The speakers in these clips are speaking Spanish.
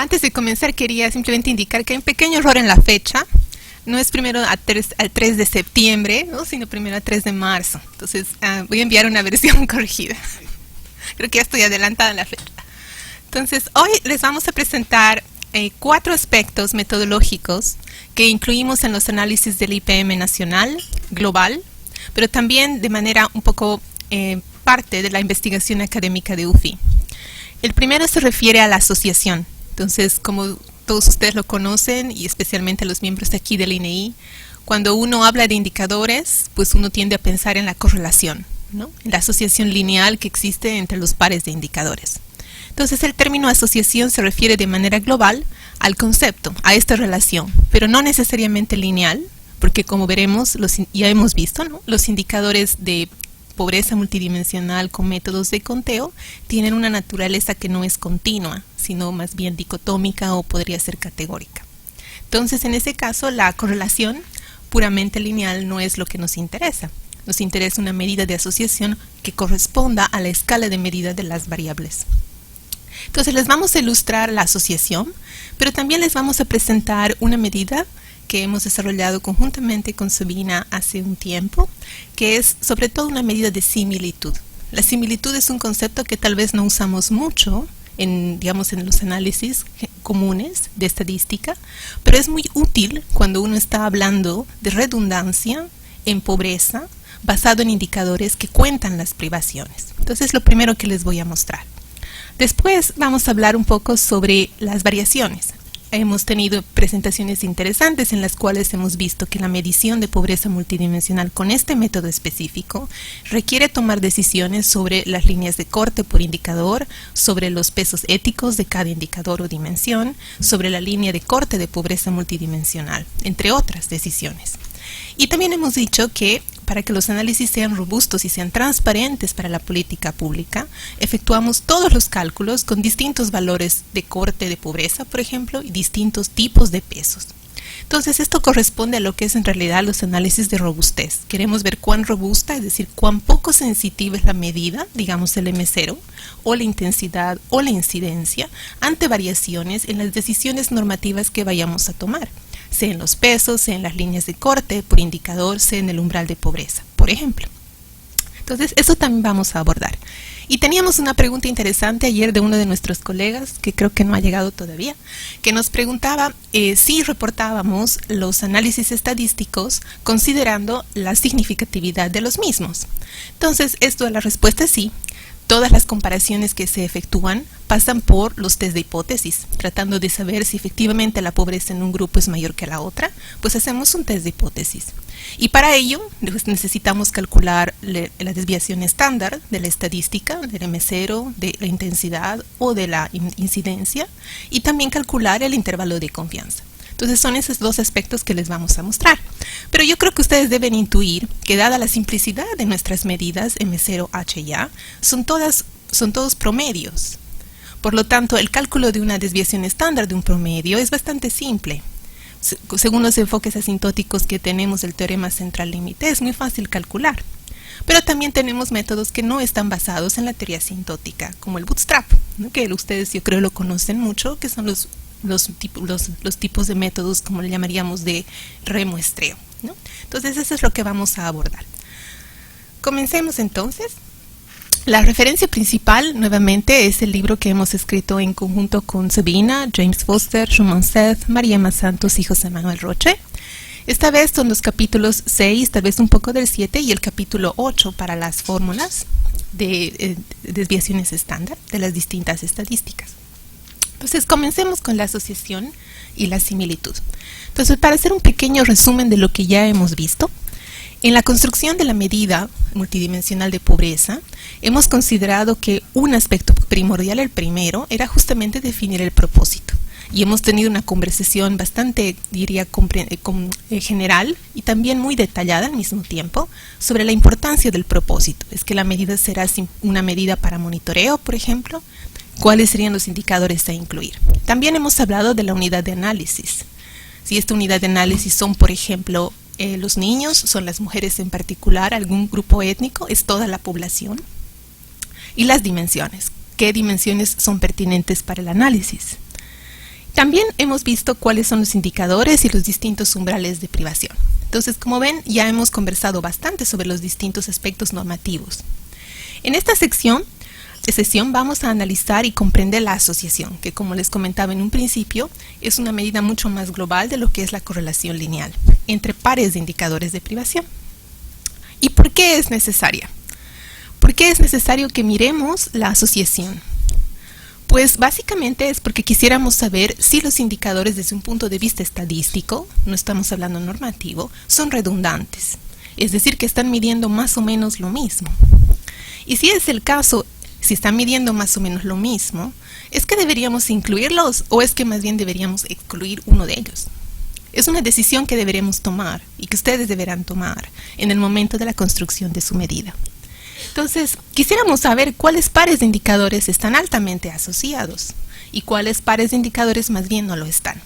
Antes de comenzar quería simplemente indicar que hay un pequeño error en la fecha. No es primero al 3 de septiembre, ¿no? Sino primero al 3 de marzo. Entonces voy a enviar una versión corregida. Creo que ya estoy adelantada en la fecha. Entonces hoy les vamos a presentar 4 aspectos metodológicos que incluimos en los análisis del IPM nacional, global, pero también de manera un poco parte de la investigación académica de UFI. El primero se refiere a la asociación. Entonces, como todos ustedes lo conocen, y especialmente los miembros de aquí del INEI, cuando uno habla de indicadores, pues uno tiende a pensar en la correlación, ¿no? En la asociación lineal que existe entre los pares de indicadores. Entonces, el término asociación se refiere de manera global al concepto, a esta relación, pero no necesariamente lineal, porque como veremos, ya hemos visto, ¿no? Los indicadores de pobreza multidimensional con métodos de conteo tienen una naturaleza que no es continua, sino más bien dicotómica o podría ser categórica. Entonces, en ese caso, la correlación puramente lineal no es lo que nos interesa. Nos interesa una medida de asociación que corresponda a la escala de medida de las variables. Entonces, les vamos a ilustrar la asociación, pero también les vamos a presentar una medida que hemos desarrollado conjuntamente con Sabina hace un tiempo, que es sobre todo una medida de similitud. La similitud es un concepto que tal vez no usamos mucho en los análisis comunes de estadística, pero es muy útil cuando uno está hablando de redundancia en pobreza basado en indicadores que cuentan las privaciones. Entonces, lo primero que les voy a mostrar. Después vamos a hablar un poco sobre las variaciones. Hemos tenido presentaciones interesantes en las cuales hemos visto que la medición de pobreza multidimensional con este método específico requiere tomar decisiones sobre las líneas de corte por indicador, sobre los pesos éticos de cada indicador o dimensión, sobre la línea de corte de pobreza multidimensional, entre otras decisiones. Y también hemos dicho que para que los análisis sean robustos y sean transparentes para la política pública, efectuamos todos los cálculos con distintos valores de corte de pobreza, por ejemplo, y distintos tipos de pesos. Entonces, esto corresponde a lo que es en realidad los análisis de robustez. Queremos ver cuán robusta, es decir, cuán poco sensitiva es la medida, digamos el M0, o la intensidad o la incidencia, ante variaciones en las decisiones normativas que vayamos a tomar, sea en los pesos, sea en las líneas de corte por indicador, sea en el umbral de pobreza, por ejemplo. Entonces, eso también vamos a abordar. Y teníamos una pregunta interesante ayer de uno de nuestros colegas, que creo que no ha llegado todavía, que nos preguntaba si reportábamos los análisis estadísticos considerando la significatividad de los mismos. Entonces, la respuesta es sí. Todas las comparaciones que se efectúan pasan por los test de hipótesis, tratando de saber si efectivamente la pobreza en un grupo es mayor que la otra, pues hacemos un test de hipótesis. Y para ello pues, necesitamos calcular la desviación estándar de la estadística, del M0, de la intensidad o de la incidencia, y también calcular el intervalo de confianza. Entonces son esos 2 aspectos que les vamos a mostrar. Pero yo creo que ustedes deben intuir que dada la simplicidad de nuestras medidas M0, H y A, son todos promedios. Por lo tanto, el cálculo de una desviación estándar de un promedio es bastante simple. Según los enfoques asintóticos que tenemos del teorema central límite, es muy fácil calcular. Pero también tenemos métodos que no están basados en la teoría asintótica, como el bootstrap, ¿no? Que ustedes yo creo lo conocen mucho, que son los tipos de métodos, como le llamaríamos, de remuestreo, ¿no? Entonces, eso es lo que vamos a abordar. Comencemos entonces. La referencia principal, nuevamente, es el libro que hemos escrito en conjunto con Sabina, James Foster, Shumon Seth, María Emma Santos y José Manuel Roche. Esta vez son los capítulos 6, tal vez un poco del 7, y el capítulo 8 para las fórmulas de desviaciones estándar de las distintas estadísticas. Entonces, comencemos con la asociación y la similitud. Entonces, para hacer un pequeño resumen de lo que ya hemos visto, en la construcción de la medida multidimensional de pobreza, hemos considerado que un aspecto primordial, el primero, era justamente definir el propósito. Y hemos tenido una conversación bastante, diría, general y también muy detallada al mismo tiempo sobre la importancia del propósito. Es que la medida será una medida para monitoreo, por ejemplo. ¿Cuáles serían los indicadores a incluir? También hemos hablado de la unidad de análisis. Si esta unidad de análisis son, por ejemplo, los niños, son las mujeres en particular, algún grupo étnico, es toda la población. Y las dimensiones. ¿Qué dimensiones son pertinentes para el análisis? También hemos visto cuáles son los indicadores y los distintos umbrales de privación. Entonces, como ven, ya hemos conversado bastante sobre los distintos aspectos normativos. En esta sesión vamos a analizar y comprender la asociación, que como les comentaba en un principio, es una medida mucho más global de lo que es la correlación lineal entre pares de indicadores de privación. ¿Y por qué es necesaria? ¿Por qué es necesario que miremos la asociación? Pues básicamente es porque quisiéramos saber si los indicadores desde un punto de vista estadístico, no estamos hablando normativo, son redundantes. Es decir, que están midiendo más o menos lo mismo. Y si es el caso, si están midiendo más o menos lo mismo, ¿es que deberíamos incluirlos o es que más bien deberíamos excluir uno de ellos? Es una decisión que deberemos tomar y que ustedes deberán tomar en el momento de la construcción de su medida. Entonces, quisiéramos saber cuáles pares de indicadores están altamente asociados y cuáles pares de indicadores más bien no lo están.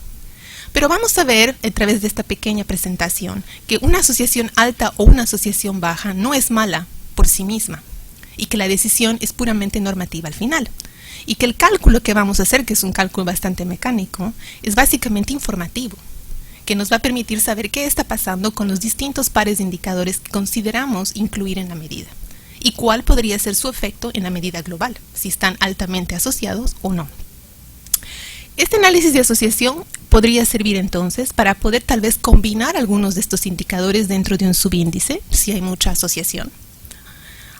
Pero vamos a ver a través de esta pequeña presentación que una asociación alta o una asociación baja no es mala por sí misma y que la decisión es puramente normativa al final. Y que el cálculo que vamos a hacer, que es un cálculo bastante mecánico, es básicamente informativo, que nos va a permitir saber qué está pasando con los distintos pares de indicadores que consideramos incluir en la medida y cuál podría ser su efecto en la medida global, si están altamente asociados o no. Este análisis de asociación podría servir entonces para poder tal vez combinar algunos de estos indicadores dentro de un subíndice, si hay mucha asociación.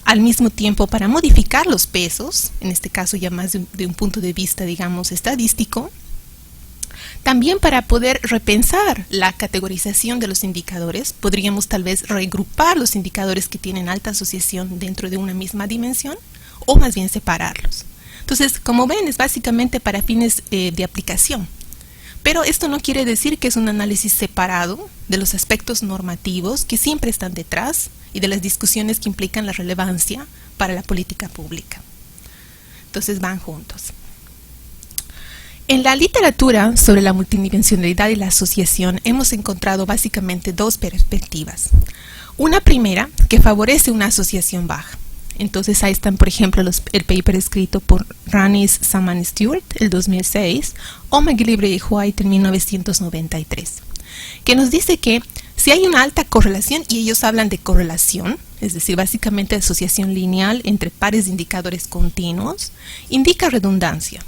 Al mismo tiempo para modificar los pesos, en este caso ya más de un punto de vista, digamos, estadístico. También para poder repensar la categorización de los indicadores, podríamos tal vez regrupar los indicadores que tienen alta asociación dentro de una misma dimensión o más bien separarlos. Entonces, como ven, es básicamente para fines de aplicación. Pero esto no quiere decir que es un análisis separado de los aspectos normativos que siempre están detrás y de las discusiones que implican la relevancia para la política pública. Entonces van juntos. En la literatura sobre la multidimensionalidad y la asociación hemos encontrado básicamente dos perspectivas. Una primera que favorece una asociación baja. Entonces ahí están, por ejemplo, el paper escrito por Ranis, Saman Stewart, el 2006, o McGillivray y White en 1993, que nos dice que si hay una alta correlación, y ellos hablan de correlación, es decir, básicamente asociación lineal entre pares de indicadores continuos, indica redundancia.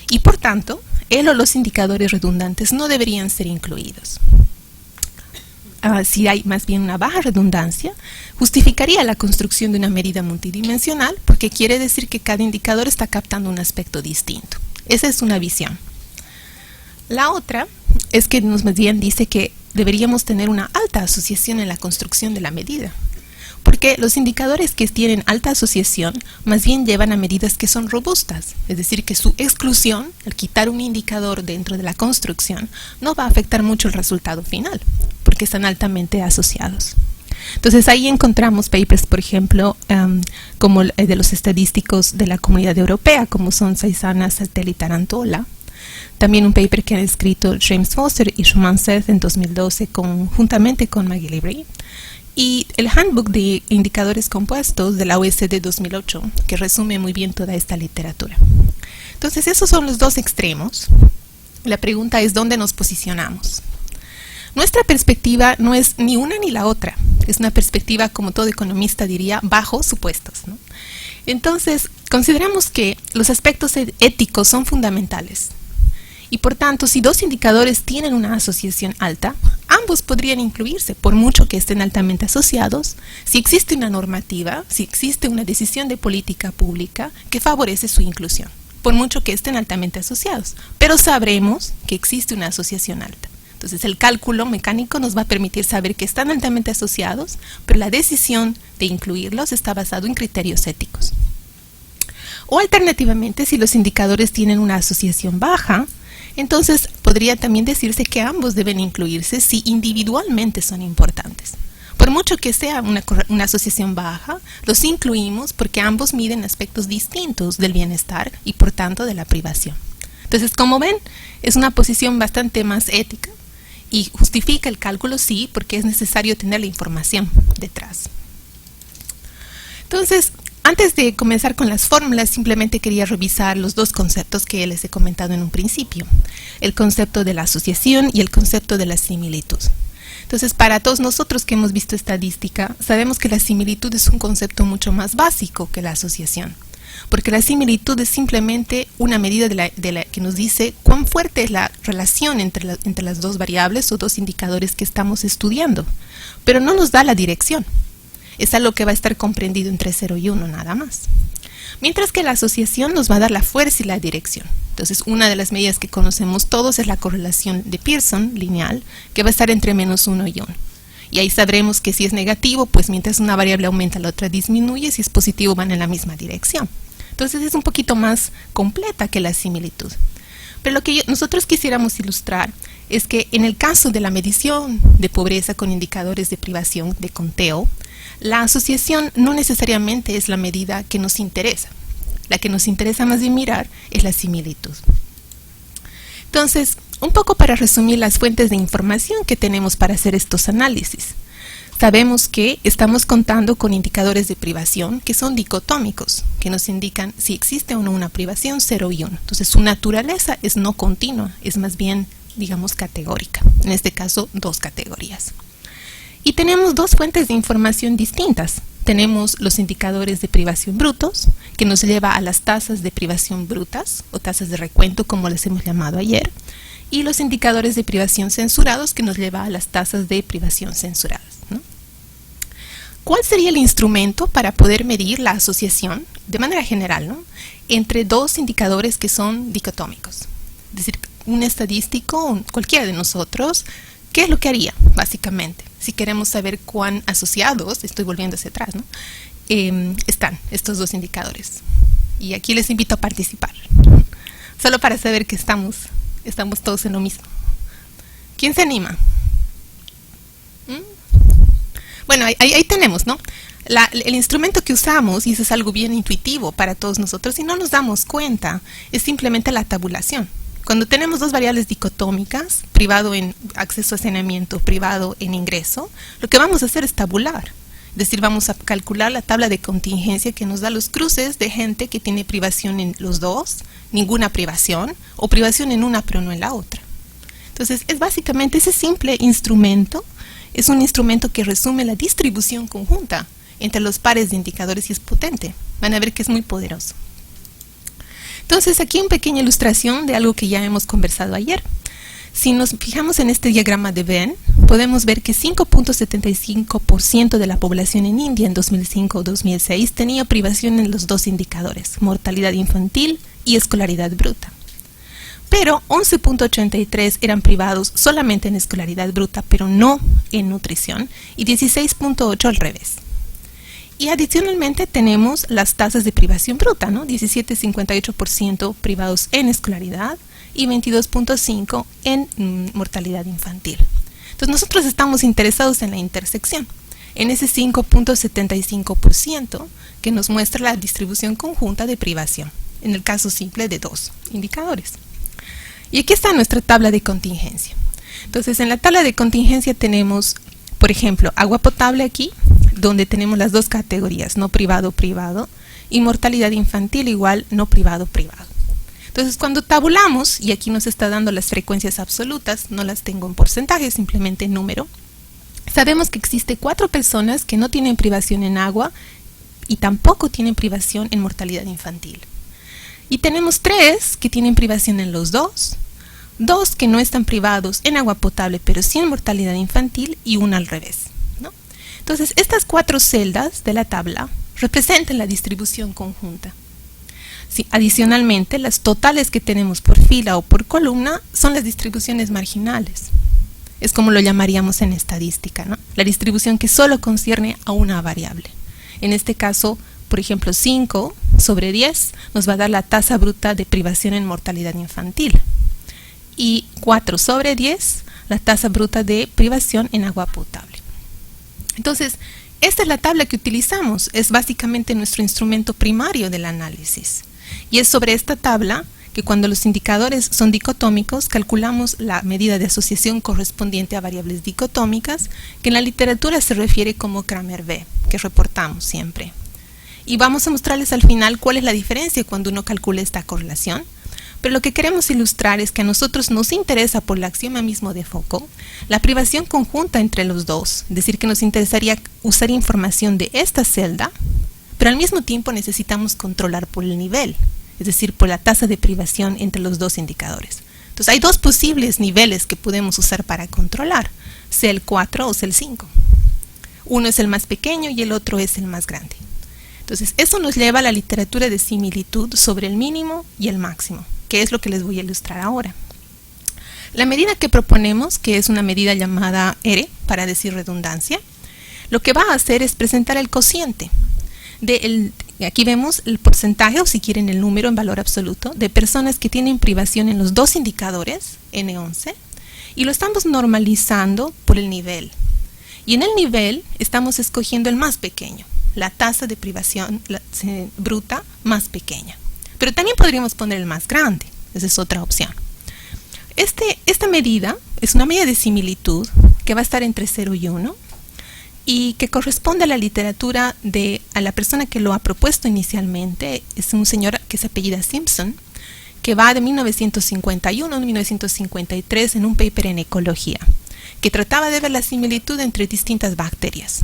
Y por tanto, él o los indicadores redundantes no deberían ser incluidos. Si hay más bien una baja redundancia, justificaría la construcción de una medida multidimensional porque quiere decir que cada indicador está captando un aspecto distinto. Esa es una visión. La otra es que nos más bien dice que deberíamos tener una alta asociación en la construcción de la medida. Porque los indicadores que tienen alta asociación más bien llevan a medidas que son robustas, es decir, que su exclusión, al quitar un indicador dentro de la construcción, no va a afectar mucho el resultado final, porque están altamente asociados. Entonces ahí encontramos papers, por ejemplo, como el de los estadísticos de la Comunidad Europea, como son Saizana, Saltel y Tarantola. También un paper que han escrito James Foster y Schumann Seth en 2012 juntamente con McGillivray. Y el Handbook de Indicadores Compuestos de la OECD 2008, que resume muy bien toda esta literatura. Entonces, esos son los dos extremos. La pregunta es, ¿dónde nos posicionamos? Nuestra perspectiva no es ni una ni la otra. Es una perspectiva, como todo economista diría, bajo supuestos, ¿no? Entonces, consideramos que los aspectos éticos son fundamentales. Y por tanto, si dos indicadores tienen una asociación alta, ambos podrían incluirse, por mucho que estén altamente asociados, si existe una normativa, si existe una decisión de política pública que favorece su inclusión, por mucho que estén altamente asociados. Pero sabremos que existe una asociación alta. Entonces, el cálculo mecánico nos va a permitir saber que están altamente asociados, pero la decisión de incluirlos está basada en criterios éticos. O alternativamente, si los indicadores tienen una asociación baja, entonces podría también decirse que ambos deben incluirse si individualmente son importantes. Por mucho que sea una asociación baja, los incluimos porque ambos miden aspectos distintos del bienestar y por tanto de la privación. Entonces, como ven, es una posición bastante más ética y justifica el cálculo, sí, porque es necesario tener la información detrás. Entonces, Antes de comenzar con las fórmulas, simplemente quería revisar los dos conceptos que les he comentado en un principio. El concepto de la asociación y el concepto de la similitud. Entonces, para todos nosotros que hemos visto estadística, sabemos que la similitud es un concepto mucho más básico que la asociación. Porque la similitud es simplemente una medida que nos dice cuán fuerte es la relación entre las dos variables o dos indicadores que estamos estudiando. Pero no nos da la dirección. Es algo que va a estar comprendido entre 0 y 1 nada más. Mientras que la asociación nos va a dar la fuerza y la dirección. Entonces, una de las medidas que conocemos todos es la correlación de Pearson lineal, que va a estar entre -1 y 1. Y ahí sabremos que si es negativo, pues mientras una variable aumenta, la otra disminuye. Si es positivo, van en la misma dirección. Entonces, es un poquito más completa que la similitud. Pero lo que nosotros quisiéramos ilustrar es que en el caso de la medición de pobreza con indicadores de privación de conteo, la asociación no necesariamente es la medida que nos interesa. La que nos interesa más bien mirar es la similitud. Entonces, un poco para resumir las fuentes de información que tenemos para hacer estos análisis. Sabemos que estamos contando con indicadores de privación que son dicotómicos, que nos indican si existe o no una privación 0 y 1. Entonces, su naturaleza es no continua, es más bien, digamos, categórica. En este caso, dos categorías. Y tenemos dos fuentes de información distintas. Tenemos los indicadores de privación brutos, que nos lleva a las tasas de privación brutas, o tasas de recuento, como les hemos llamado ayer, y los indicadores de privación censurados, que nos lleva a las tasas de privación censuradas, ¿no? ¿Cuál sería el instrumento para poder medir la asociación, de manera general, ¿no?, entre dos indicadores que son dicotómicos? Es decir, un estadístico, cualquiera de nosotros, ¿qué es lo que haría, básicamente? Si queremos saber cuán asociados, estoy volviendo hacia atrás, ¿no?, están estos dos indicadores. Y aquí les invito a participar, solo para saber que estamos todos en lo mismo. ¿Quién se anima? Bueno, ahí tenemos, ¿no? El instrumento que usamos, y eso es algo bien intuitivo para todos nosotros, si no nos damos cuenta, es simplemente la tabulación. Cuando tenemos dos variables dicotómicas, privado en acceso a saneamiento, privado en ingreso, lo que vamos a hacer es tabular. Es decir, vamos a calcular la tabla de contingencia que nos da los cruces de gente que tiene privación en los dos, ninguna privación, o privación en una pero no en la otra. Entonces, es básicamente ese simple instrumento, es un instrumento que resume la distribución conjunta entre los pares de indicadores y es potente. Van a ver que es muy poderoso. Entonces, aquí una pequeña ilustración de algo que ya hemos conversado ayer. Si nos fijamos en este diagrama de Venn, podemos ver que 5.75% de la población en India en 2005 o 2006 tenía privación en los dos indicadores, mortalidad infantil y escolaridad bruta. Pero 11.83 eran privados solamente en escolaridad bruta, pero no en nutrición, y 16.8 al revés. Y adicionalmente tenemos las tasas de privación bruta, ¿no? 17.58% privados en escolaridad y 22.5% en mortalidad infantil. Entonces nosotros estamos interesados en la intersección, en ese 5.75% que nos muestra la distribución conjunta de privación, en el caso simple de dos indicadores. Y aquí está nuestra tabla de contingencia. Entonces, en la tabla de contingencia tenemos, por ejemplo, agua potable aquí, donde tenemos las dos categorías, no privado, privado, y mortalidad infantil igual, no privado, privado. Entonces, cuando tabulamos, y aquí nos está dando las frecuencias absolutas, no las tengo en porcentaje, simplemente en número, sabemos que existe 4 personas que no tienen privación en agua y tampoco tienen privación en mortalidad infantil. Y tenemos 3 que tienen privación en los dos, 2 que no están privados en agua potable pero sí en mortalidad infantil y 1 al revés, ¿no? Entonces, estas 4 celdas de la tabla representan la distribución conjunta. Sí, adicionalmente, las totales que tenemos por fila o por columna son las distribuciones marginales. Es como lo llamaríamos en estadística, ¿no? La distribución que solo concierne a una variable. En este caso, por ejemplo, 5 sobre 10 nos va a dar la tasa bruta de privación en mortalidad infantil. Y 4 sobre 10, la tasa bruta de privación en agua potable. Entonces, esta es la tabla que utilizamos. Es básicamente nuestro instrumento primario del análisis. Y es sobre esta tabla que cuando los indicadores son dicotómicos, calculamos la medida de asociación correspondiente a variables dicotómicas, que en la literatura se refiere como Kramer-V, que reportamos siempre. Y vamos a mostrarles al final cuál es la diferencia cuando uno calcula esta correlación. Pero lo que queremos ilustrar es que a nosotros nos interesa, por el axioma mismo de Foucault, la privación conjunta entre los dos. Es decir, que nos interesaría usar información de esta celda, pero al mismo tiempo necesitamos controlar por el nivel, es decir, por la tasa de privación entre los dos indicadores. Entonces hay dos posibles niveles que podemos usar para controlar, sea el 4 o sea el 5. Uno es el más pequeño y el otro es el más grande. Entonces eso nos lleva a la literatura de similitud sobre el mínimo y el máximo, que es lo que les voy a ilustrar ahora. La medida que proponemos, que es una medida llamada R, para decir redundancia, lo que va a hacer es presentar el cociente. Aquí vemos el porcentaje, o si quieren el número en valor absoluto, de personas que tienen privación en los dos indicadores, N11, y lo estamos normalizando por el nivel. Y en el nivel estamos escogiendo el más pequeño, la tasa de privación bruta más pequeña. Pero también podríamos poner el más grande, esa es otra opción. Esta medida es una medida de similitud que va a estar entre 0 y 1 y que corresponde a la literatura a la persona que lo ha propuesto inicialmente. Es un señor que se apellida Simpson, que va de 1951 a 1953 en un paper en ecología, que trataba de ver la similitud entre distintas bacterias.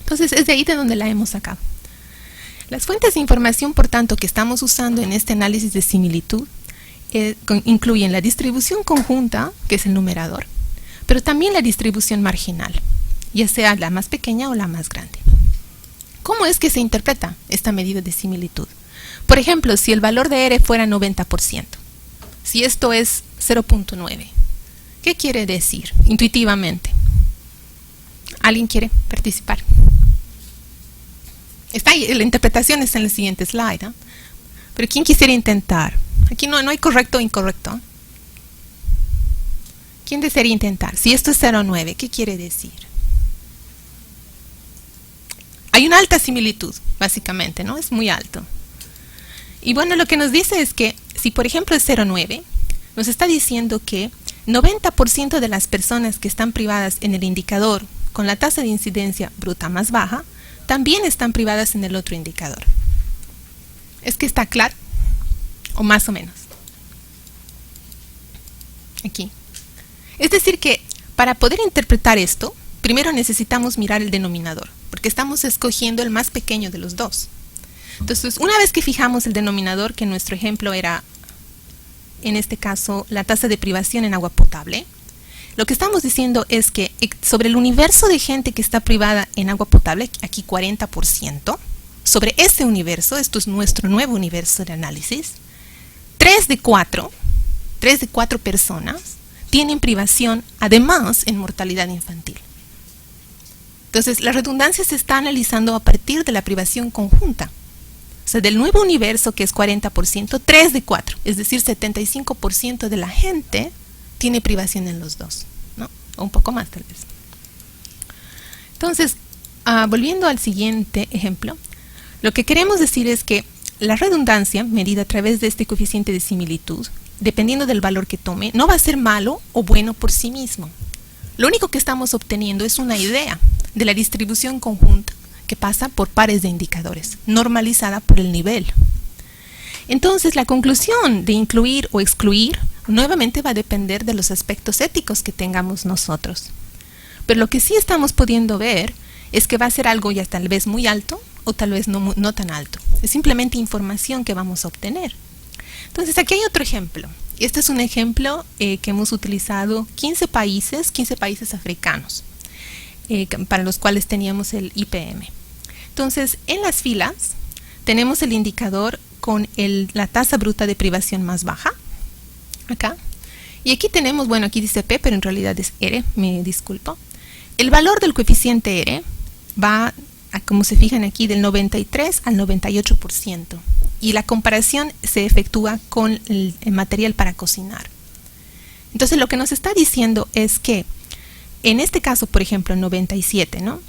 Entonces es de ahí de donde la hemos sacado. Las fuentes de información, por tanto, que estamos usando en este análisis de similitud incluyen la distribución conjunta, que es el numerador, pero también la distribución marginal, ya sea la más pequeña o la más grande. ¿Cómo es que se interpreta esta medida de similitud? Por ejemplo, si el valor de R fuera 90%, si esto es 0.9, ¿qué quiere decir intuitivamente? ¿Alguien quiere participar? Está ahí, la interpretación está en el siguiente slide, ¿eh? Pero ¿quién quisiera intentar? Aquí no hay correcto o incorrecto. ¿Quién desearía intentar? Si esto es 0.9, ¿qué quiere decir? Hay una alta similitud, básicamente, ¿no? Es muy alto. Y bueno, lo que nos dice es que si por ejemplo es 0.9, nos está diciendo que 90% de las personas que están privadas en el indicador con la tasa de incidencia bruta más baja, también están privadas en el otro indicador. ¿Es que está claro? O más o menos. Aquí. Es decir que para poder interpretar esto, primero necesitamos mirar el denominador, porque estamos escogiendo el más pequeño de los dos. Entonces, una vez que fijamos el denominador, que en nuestro ejemplo era, en este caso, la tasa de privación en agua potable, lo que estamos diciendo es que sobre el universo de gente que está privada en agua potable, aquí 40%, sobre ese universo, esto es nuestro nuevo universo de análisis, 3 de 4 personas tienen privación, además, en mortalidad infantil. Entonces, la redundancia se está analizando a partir de la privación conjunta. O sea, del nuevo universo, que es 40%, 3 de 4, es decir, 75% de la gente tiene privación en los dos, ¿no? O un poco más, tal vez. Entonces, volviendo al siguiente ejemplo, lo que queremos decir es que la redundancia, medida a través de este coeficiente de similitud, dependiendo del valor que tome, no va a ser malo o bueno por sí mismo. Lo único que estamos obteniendo es una idea de la distribución conjunta que pasa por pares de indicadores, normalizada por el nivel. Entonces, la conclusión de incluir o excluir nuevamente va a depender de los aspectos éticos que tengamos nosotros. Pero lo que sí estamos pudiendo ver es que va a ser algo ya tal vez muy alto o tal vez no tan alto. Es simplemente información que vamos a obtener. Entonces, aquí hay otro ejemplo. Este es un ejemplo que hemos utilizado 15 países africanos, para los cuales teníamos el IPM. Entonces, en las filas tenemos el indicador con la tasa bruta de privación más baja, acá. Y aquí tenemos, bueno, aquí dice P, pero en realidad es R, me disculpo. El valor del coeficiente R va, como se fijan aquí, del 93 al 98%. Y la comparación se efectúa con el material para cocinar. Entonces, lo que nos está diciendo es que, en este caso, por ejemplo, 97, ¿no?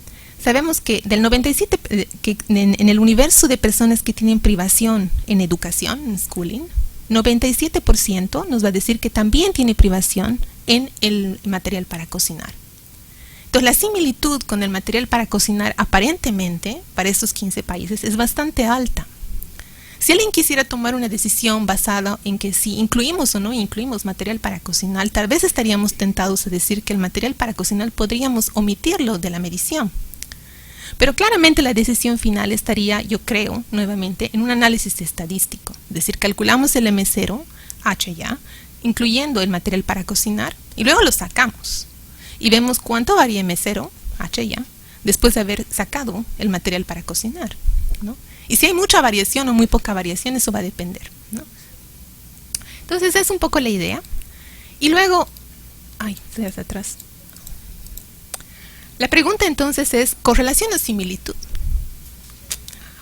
Sabemos que del 97, que en el universo de personas que tienen privación en educación, en schooling, 97% nos va a decir que también tiene privación en el material para cocinar. Entonces, la similitud con el material para cocinar, aparentemente, para estos 15 países, es bastante alta. Si alguien quisiera tomar una decisión basada en que si incluimos o no incluimos material para cocinar, tal vez estaríamos tentados a decir que el material para cocinar podríamos omitirlo de la medición. Pero claramente la decisión final estaría, yo creo, nuevamente, en un análisis estadístico. Es decir, calculamos el M0, H ya, incluyendo el material para cocinar, y luego lo sacamos. Y vemos cuánto varía M0, H ya, después de haber sacado el material para cocinar, ¿no? Y si hay mucha variación o muy poca variación, eso va a depender, ¿no? Entonces, es un poco la idea. Y luego, estoy hacia atrás. La pregunta entonces es, ¿correlación o similitud?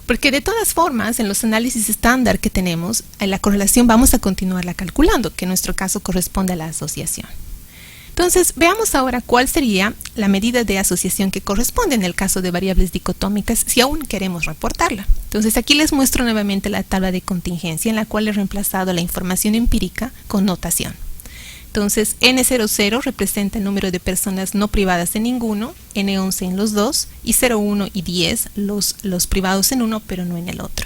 Porque de todas formas, en los análisis estándar que tenemos, en la correlación vamos a continuarla calculando, que en nuestro caso corresponde a la asociación. Entonces, veamos ahora cuál sería la medida de asociación que corresponde en el caso de variables dicotómicas si aún queremos reportarla. Entonces, aquí les muestro nuevamente la tabla de contingencia en la cual he reemplazado la información empírica con notación. Entonces, N00 representa el número de personas no privadas en ninguno, N11 en los dos, y 0, 1 y 10 los privados en uno, pero no en el otro.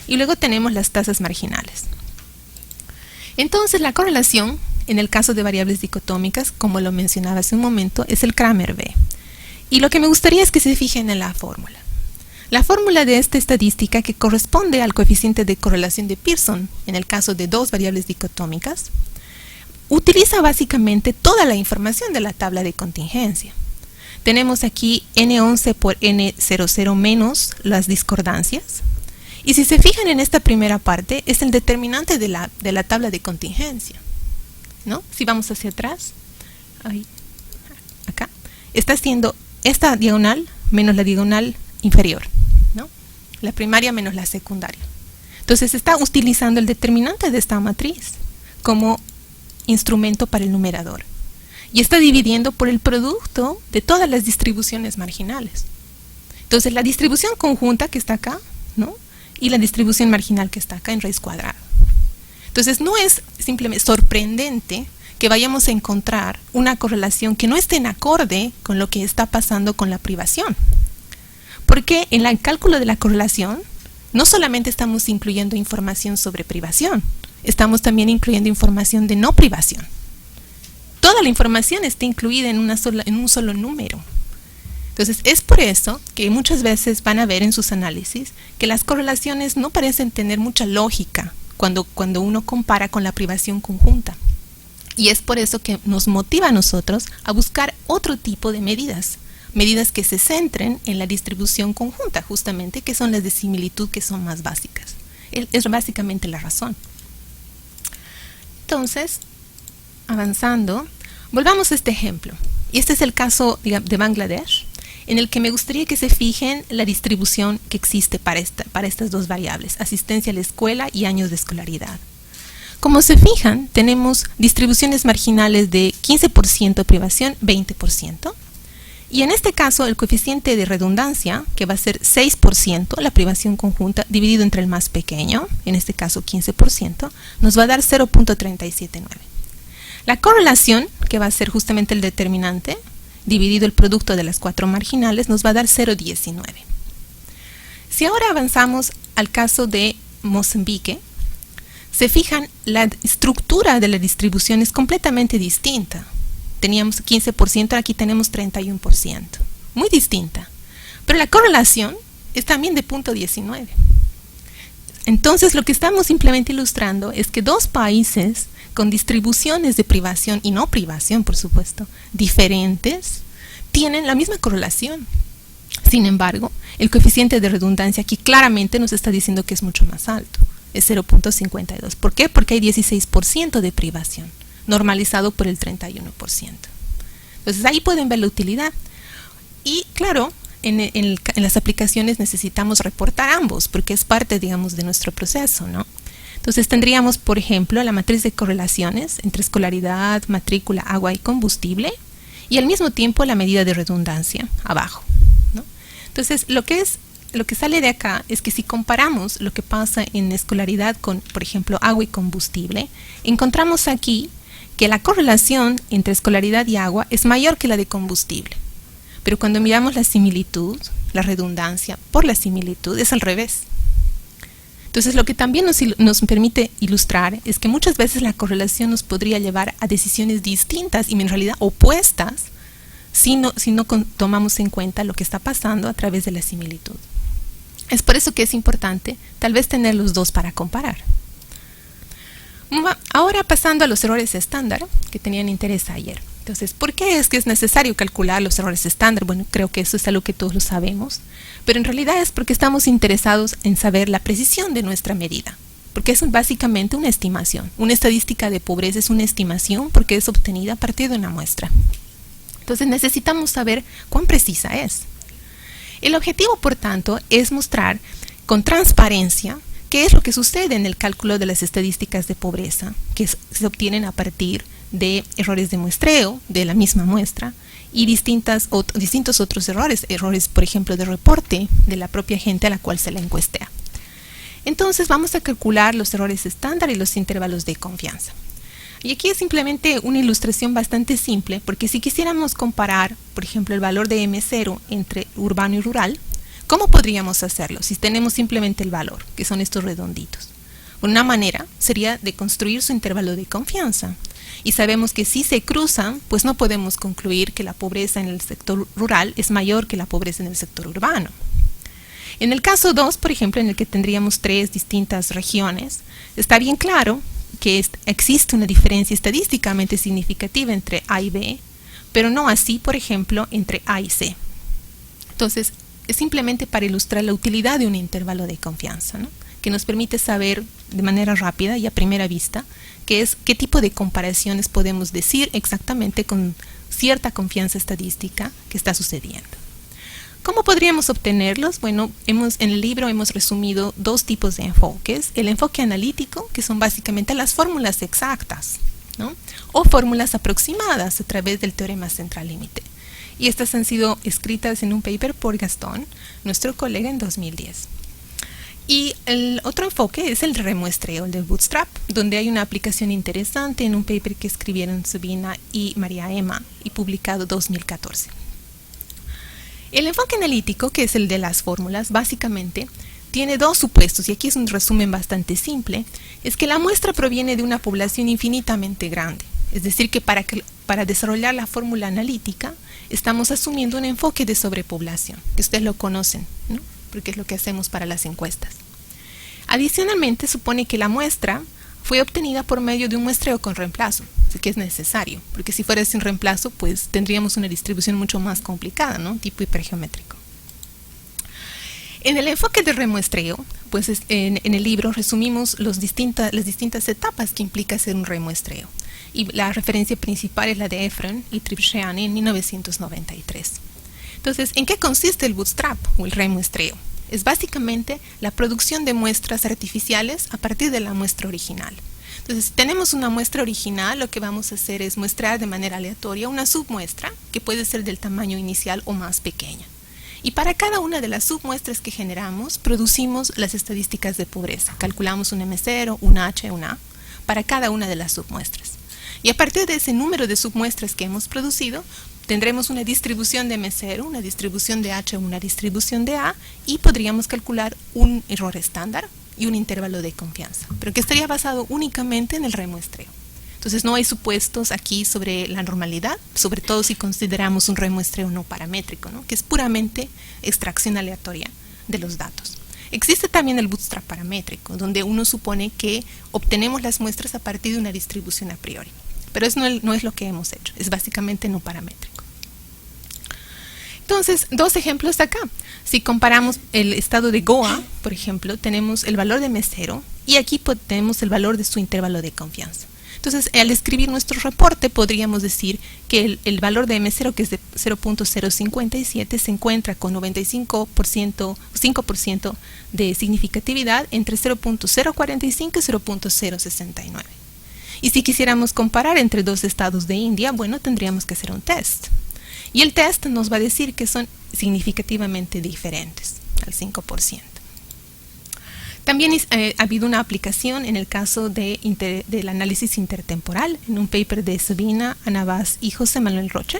Y luego tenemos las tasas marginales. Entonces, la correlación, en el caso de variables dicotómicas, como lo mencionaba hace un momento, es el Kramer B. Y lo que me gustaría es que se fijen en la fórmula. La fórmula de esta estadística, que corresponde al coeficiente de correlación de Pearson, en el caso de dos variables dicotómicas, utiliza básicamente toda la información de la tabla de contingencia. Tenemos aquí N11 por N00 menos las discordancias. Y si se fijan en esta primera parte, es el determinante de la tabla de contingencia, ¿no? Si vamos hacia atrás, acá, está haciendo esta diagonal menos la diagonal inferior, ¿no? La primaria menos la secundaria. Entonces está utilizando el determinante de esta matriz como instrumento para el numerador. Y está dividiendo por el producto de todas las distribuciones marginales. Entonces la distribución conjunta que está acá, ¿no? Y la distribución marginal que está acá en raíz cuadrada. Entonces no es simplemente sorprendente que vayamos a encontrar una correlación que no esté en acorde con lo que está pasando con la privación. Porque en el cálculo de la correlación no solamente estamos incluyendo información sobre privación, estamos también incluyendo información de no privación. Toda la información está incluida en un solo número. Entonces, es por eso que muchas veces van a ver en sus análisis que las correlaciones no parecen tener mucha lógica cuando uno compara con la privación conjunta. Y es por eso que nos motiva a nosotros a buscar otro tipo de medidas que se centren en la distribución conjunta, justamente, que son las de similitud, que son más básicas. Es básicamente la razón. Entonces, avanzando, volvamos a este ejemplo. Y este es el caso de Bangladesh, en el que me gustaría que se fijen la distribución que existe para estas dos variables, asistencia a la escuela y años de escolaridad. Como se fijan, tenemos distribuciones marginales de 15% privación, 20%. Y en este caso, el coeficiente de redundancia, que va a ser 6%, la privación conjunta, dividido entre el más pequeño, en este caso 15%, nos va a dar 0.379. La correlación, que va a ser justamente el determinante, dividido el producto de las cuatro marginales, nos va a dar 0.19. Si ahora avanzamos al caso de Mozambique, se fijan, la estructura de la distribución es completamente distinta. Teníamos 15%, aquí tenemos 31%. Muy distinta. Pero la correlación es también de 0.19. Entonces, lo que estamos simplemente ilustrando es que dos países con distribuciones de privación y no privación, por supuesto, diferentes, tienen la misma correlación. Sin embargo, el coeficiente de redundancia aquí claramente nos está diciendo que es mucho más alto. Es 0.52. ¿Por qué? Porque hay 16% de privación, normalizado por el 31%. Entonces ahí pueden ver la utilidad. Y claro, en las aplicaciones necesitamos reportar ambos, porque es parte, digamos, de nuestro proceso, ¿no? Entonces tendríamos, por ejemplo, la matriz de correlaciones entre escolaridad, matrícula, agua y combustible, y al mismo tiempo la medida de redundancia abajo, ¿no? Entonces lo que sale de acá es que si comparamos lo que pasa en escolaridad con, por ejemplo, agua y combustible, encontramos aquí que la correlación entre escolaridad y agua es mayor que la de combustible. Pero cuando miramos la similitud, la redundancia por la similitud, es al revés. Entonces, lo que también nos permite ilustrar es que muchas veces la correlación nos podría llevar a decisiones distintas y en realidad opuestas si no tomamos en cuenta lo que está pasando a través de la similitud. Es por eso que es importante tal vez tener los dos para comparar. Ahora pasando a los errores estándar, que tenían interés ayer. Entonces, ¿por qué es que es necesario calcular los errores estándar? Bueno, creo que eso es algo que todos lo sabemos, pero en realidad es porque estamos interesados en saber la precisión de nuestra medida, porque es básicamente una estimación. Una estadística de pobreza es una estimación porque es obtenida a partir de una muestra. Entonces necesitamos saber cuán precisa es. El objetivo, por tanto, es mostrar con transparencia qué es lo que sucede en el cálculo de las estadísticas de pobreza, que se obtienen a partir de errores de muestreo de la misma muestra y distintos otros errores, por ejemplo de reporte de la propia gente a la cual se la encuestea. Entonces vamos a calcular los errores estándar y los intervalos de confianza. Y aquí es simplemente una ilustración bastante simple, porque si quisiéramos comparar, por ejemplo, el valor de M0 entre urbano y rural, ¿cómo podríamos hacerlo si tenemos simplemente el valor, que son estos redonditos? Una manera sería de construir su intervalo de confianza. Y sabemos que si se cruzan, pues no podemos concluir que la pobreza en el sector rural es mayor que la pobreza en el sector urbano. En el caso 2, por ejemplo, en el que tendríamos 3 distintas regiones, está bien claro que existe una diferencia estadísticamente significativa entre A y B, pero no así, por ejemplo, entre A y C. Entonces, es simplemente para ilustrar la utilidad de un intervalo de confianza, ¿no?, que nos permite saber de manera rápida y a primera vista qué tipo de comparaciones podemos decir exactamente con cierta confianza estadística que está sucediendo. ¿Cómo podríamos obtenerlos? Bueno, en el libro hemos resumido 2 tipos de enfoques. El enfoque analítico, que son básicamente las fórmulas exactas, ¿no?, o fórmulas aproximadas a través del teorema central límite. Y estas han sido escritas en un paper por Gastón, nuestro colega, en 2010. Y el otro enfoque es el remuestreo, el de Bootstrap, donde hay una aplicación interesante en un paper que escribieron Sabina y María Emma y publicado en 2014. El enfoque analítico, que es el de las fórmulas, básicamente tiene 2 supuestos, y aquí es un resumen bastante simple. Es que la muestra proviene de una población infinitamente grande. Es decir, que para desarrollar la fórmula analítica estamos asumiendo un enfoque de sobrepoblación, que ustedes lo conocen, ¿no?, porque es lo que hacemos para las encuestas. Adicionalmente, supone que la muestra fue obtenida por medio de un muestreo con reemplazo, así que es necesario, porque si fuera sin reemplazo, pues tendríamos una distribución mucho más complicada, ¿no?, tipo hipergeométrico. En el enfoque de remuestreo, pues en el libro resumimos las distintas etapas que implica hacer un remuestreo. Y la referencia principal es la de Efron y Tribshani en 1993. Entonces, ¿en qué consiste el bootstrap o el remuestreo? Es básicamente la producción de muestras artificiales a partir de la muestra original. Entonces, si tenemos una muestra original, lo que vamos a hacer es muestrar de manera aleatoria una submuestra que puede ser del tamaño inicial o más pequeña. Y para cada una de las submuestras que generamos, producimos las estadísticas de pobreza. Calculamos un M0, un H, un A, para cada una de las submuestras. Y a partir de ese número de submuestras que hemos producido, tendremos una distribución de M0, una distribución de H, una distribución de A, y podríamos calcular un error estándar y un intervalo de confianza, pero que estaría basado únicamente en el remuestreo. Entonces no hay supuestos aquí sobre la normalidad, sobre todo si consideramos un remuestreo no paramétrico, ¿no?, que es puramente extracción aleatoria de los datos. Existe también el bootstrap paramétrico, donde uno supone que obtenemos las muestras a partir de una distribución a priori, pero eso no es lo que hemos hecho, es básicamente no paramétrico. Entonces, 2 ejemplos acá. Si comparamos el estado de Goa, por ejemplo, tenemos el valor de M0 y aquí tenemos el valor de su intervalo de confianza. Entonces, al escribir nuestro reporte, podríamos decir que el valor de M0, que es de 0.057, se encuentra con 95%, 5% de significatividad entre 0.045 y 0.069. Y si quisiéramos comparar entre 2 estados de India, bueno, tendríamos que hacer un test. Y el test nos va a decir que son significativamente diferentes, al 5%. También ha habido una aplicación en el caso del análisis intertemporal, en un paper de Sabina, Ana Vaz y José Manuel Roche,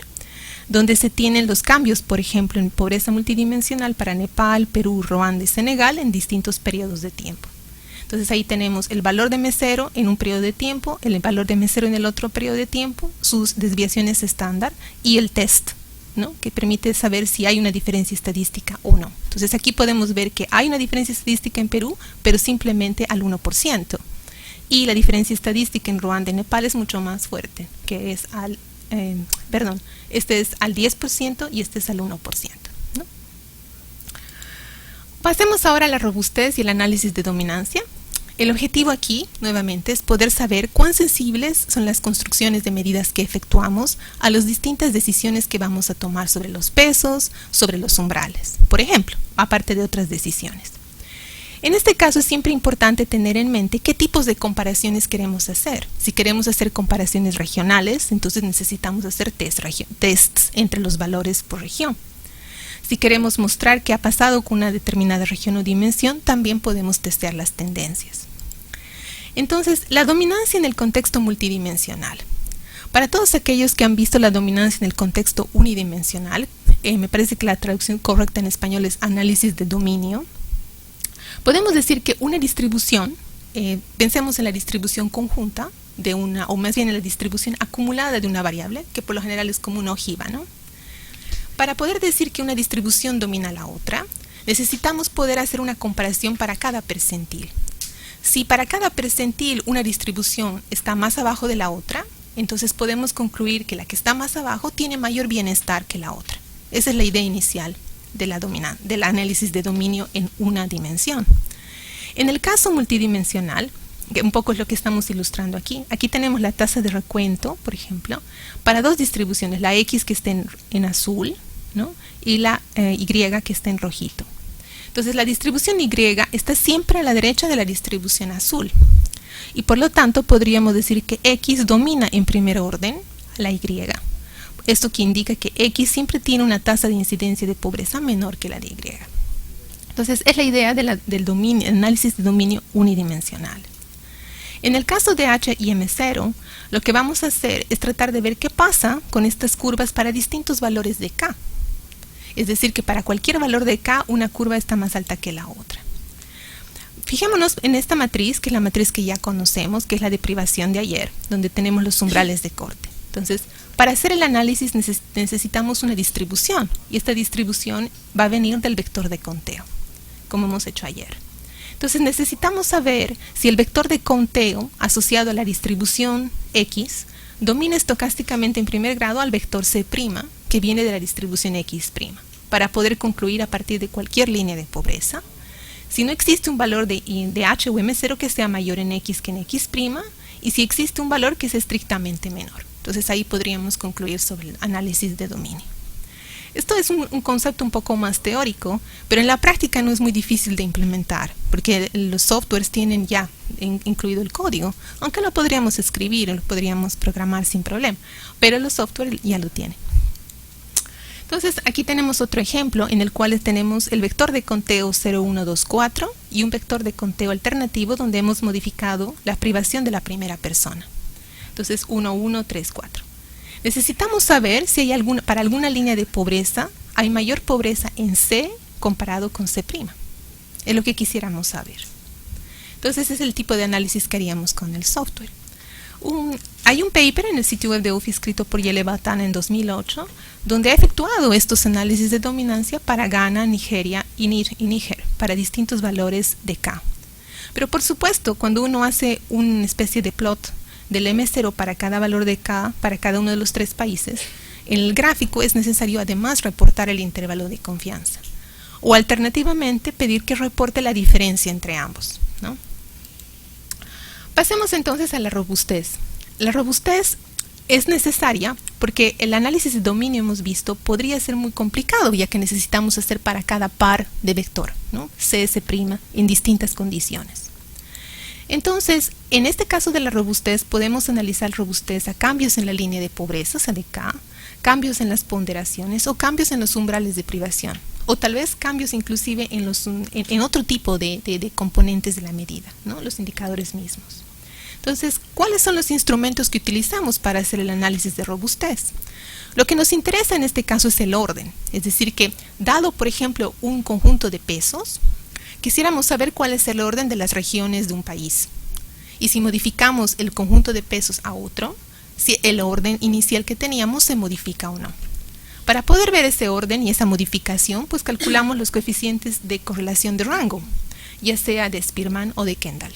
donde se tienen los cambios, por ejemplo, en pobreza multidimensional para Nepal, Perú, Ruanda y Senegal en distintos periodos de tiempo. Entonces ahí tenemos el valor de mesero en un periodo de tiempo, el valor de mesero en el otro periodo de tiempo, sus desviaciones estándar y el test, ¿no?, que permite saber si hay una diferencia estadística o no. Entonces aquí podemos ver que hay una diferencia estadística en Perú, pero simplemente al 1%. Y la diferencia estadística en Ruanda y Nepal es mucho más fuerte, que es este es al 10% y este es al 1%, ¿no? Pasemos ahora a la robustez y el análisis de dominancia. El objetivo aquí, nuevamente, es poder saber cuán sensibles son las construcciones de medidas que efectuamos a las distintas decisiones que vamos a tomar sobre los pesos, sobre los umbrales, por ejemplo, aparte de otras decisiones. En este caso es siempre importante tener en mente qué tipos de comparaciones queremos hacer. Si queremos hacer comparaciones regionales, entonces necesitamos hacer tests entre los valores por región. Si queremos mostrar qué ha pasado con una determinada región o dimensión, también podemos testear las tendencias. Entonces, la dominancia en el contexto multidimensional. Para todos aquellos que han visto la dominancia en el contexto unidimensional, me parece que la traducción correcta en español es análisis de dominio. Podemos decir que una distribución, pensemos en la distribución conjunta de una, o más bien en la distribución acumulada de una variable, que por lo general es como una ojiva, ¿no? Para poder decir que una distribución domina a la otra, necesitamos poder hacer una comparación para cada percentil. Si para cada percentil una distribución está más abajo de la otra, entonces podemos concluir que la que está más abajo tiene mayor bienestar que la otra. Esa es la idea inicial del análisis de dominio en una dimensión. En el caso multidimensional, que un poco es lo que estamos ilustrando aquí, aquí tenemos la tasa de recuento, por ejemplo, para dos distribuciones, la X que está en azul, ¿no?, y la Y que está en rojito. Entonces la distribución Y está siempre a la derecha de la distribución azul, y por lo tanto podríamos decir que X domina en primer orden a la Y. Esto que indica que X siempre tiene una tasa de incidencia de pobreza menor que la de Y. Entonces es la idea del análisis de dominio unidimensional. En el caso de H y M0, lo que vamos a hacer es tratar de ver qué pasa con estas curvas para distintos valores de K. Es decir, que para cualquier valor de K, una curva está más alta que la otra. Fijémonos en esta matriz, que es la matriz que ya conocemos, que es la de privación de ayer, donde tenemos los umbrales de corte. Entonces, para hacer el análisis necesitamos una distribución, y esta distribución va a venir del vector de conteo, como hemos hecho ayer. Entonces necesitamos saber si el vector de conteo asociado a la distribución X domina estocásticamente en primer grado al vector C', que viene de la distribución X', para poder concluir a partir de cualquier línea de pobreza. Si no existe un valor de H o M0 que sea mayor en X que en X', y si existe un valor que es estrictamente menor. Entonces ahí podríamos concluir sobre el análisis de dominio. Esto es un concepto un poco más teórico, pero en la práctica no es muy difícil de implementar, porque los softwares tienen ya incluido el código, aunque lo podríamos escribir o lo podríamos programar sin problema, pero los softwares ya lo tienen. Entonces aquí tenemos otro ejemplo en el cual tenemos el vector de conteo 0124 y un vector de conteo alternativo donde hemos modificado la privación de la primera persona. Entonces 1134. Necesitamos saber si hay para alguna línea de pobreza hay mayor pobreza en C comparado con C'. Es lo que quisiéramos saber. Entonces ese es el tipo de análisis que haríamos con el software. Hay un paper en el sitio web de UFI escrito por Yele Batana en 2008 donde ha efectuado estos análisis de dominancia para Ghana, Nigeria y Níger para distintos valores de K. Pero por supuesto, cuando uno hace una especie de plot del M0 para cada valor de K, para cada uno de los tres países, en el gráfico es necesario además reportar el intervalo de confianza. O alternativamente pedir que reporte la diferencia entre ambos, ¿no? Pasemos entonces a la robustez. La robustez es necesaria porque el análisis de dominio, hemos visto, podría ser muy complicado, ya que necesitamos hacer para cada par de vector, ¿no?, CS' en distintas condiciones. Entonces, en este caso de la robustez, podemos analizar robustez a cambios en la línea de pobreza, o sea, de K, cambios en las ponderaciones o cambios en los umbrales de privación, o tal vez cambios inclusive en otro tipo de componentes de la medida, ¿no?, los indicadores mismos. Entonces, ¿cuáles son los instrumentos que utilizamos para hacer el análisis de robustez? Lo que nos interesa en este caso es el orden, es decir que, dado por ejemplo un conjunto de pesos, quisiéramos saber cuál es el orden de las regiones de un país. Y si modificamos el conjunto de pesos a otro, si el orden inicial que teníamos se modifica o no. Para poder ver ese orden y esa modificación, pues calculamos los coeficientes de correlación de rango, ya sea de Spearman o de Kendall,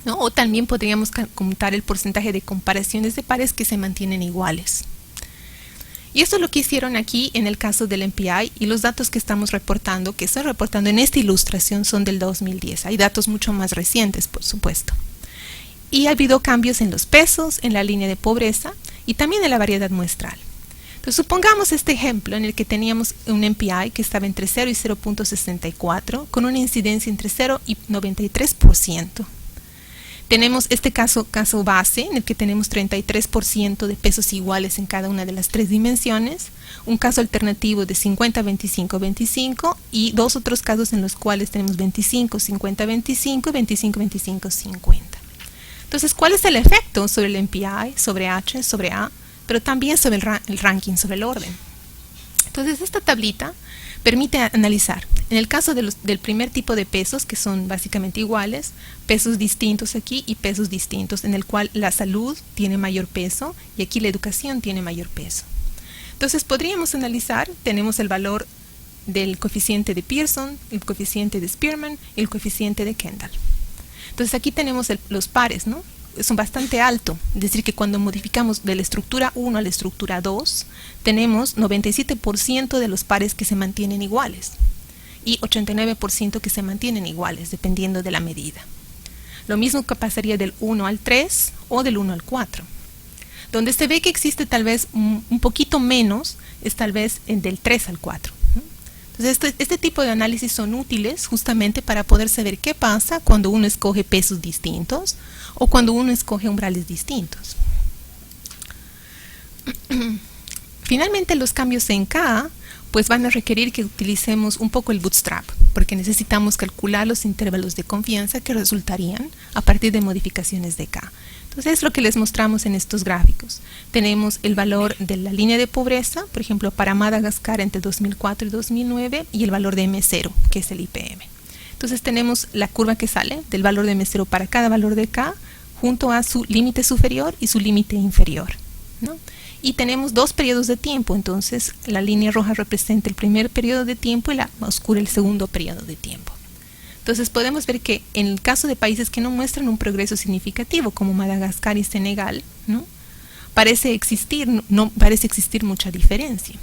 ¿no? O también podríamos computar el porcentaje de comparaciones de pares que se mantienen iguales. Y esto es lo que hicieron aquí en el caso del MPI, y los datos que estamos reportando, que estoy reportando en esta ilustración, son del 2010. Hay datos mucho más recientes, por supuesto. Y ha habido cambios en los pesos, en la línea de pobreza y también en la variedad muestral. Entonces, supongamos este ejemplo en el que teníamos un MPI que estaba entre 0 y 0.64, con una incidencia entre 0 y 93%. Tenemos este caso base, en el que tenemos 33% de pesos iguales en cada una de las tres dimensiones, un caso alternativo de 50-25-25 y dos otros casos en los cuales tenemos 25-50-25 y 25-25-50. Entonces, ¿cuál es el efecto sobre el MPI, sobre H, sobre A, pero también sobre el ranking, sobre el orden? Entonces, esta tablita permite analizar, en el caso del primer tipo de pesos, que son básicamente iguales, pesos distintos aquí y pesos distintos, en el cual la salud tiene mayor peso y aquí la educación tiene mayor peso. Entonces, podríamos analizar, tenemos el valor del coeficiente de Pearson, el coeficiente de Spearman y el coeficiente de Kendall. Entonces, aquí tenemos los pares, ¿no? Son bastante alto, es decir que cuando modificamos de la estructura 1 a la estructura 2, tenemos 97% de los pares que se mantienen iguales y 89% que se mantienen iguales, dependiendo de la medida. Lo mismo que pasaría del 1 al 3 o del 1 al 4. Donde se ve que existe tal vez un poquito menos, es tal vez del 3 al 4. Entonces, este tipo de análisis son útiles justamente para poder saber qué pasa cuando uno escoge pesos distintos o cuando uno escoge umbrales distintos. Finalmente, los cambios en K pues van a requerir que utilicemos un poco el bootstrap, porque necesitamos calcular los intervalos de confianza que resultarían a partir de modificaciones de K. Entonces, es lo que les mostramos en estos gráficos. Tenemos el valor de la línea de pobreza, por ejemplo, para Madagascar entre 2004 y 2009, y el valor de M0, que es el IPM. Entonces, tenemos la curva que sale del valor de M0 para cada valor de K, junto a su límite superior y su límite inferior, ¿no? Y tenemos dos periodos de tiempo, entonces la línea roja representa el primer periodo de tiempo y la oscura el segundo periodo de tiempo. Entonces podemos ver que en el caso de países que no muestran un progreso significativo, como Madagascar y Senegal, no parece existir mucha diferencia.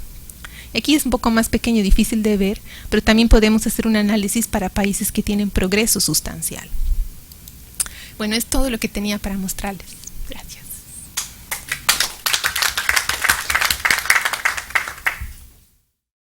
Aquí es un poco más pequeño y difícil de ver, pero también podemos hacer un análisis para países que tienen progreso sustancial. Bueno, es todo lo que tenía para mostrarles. Gracias.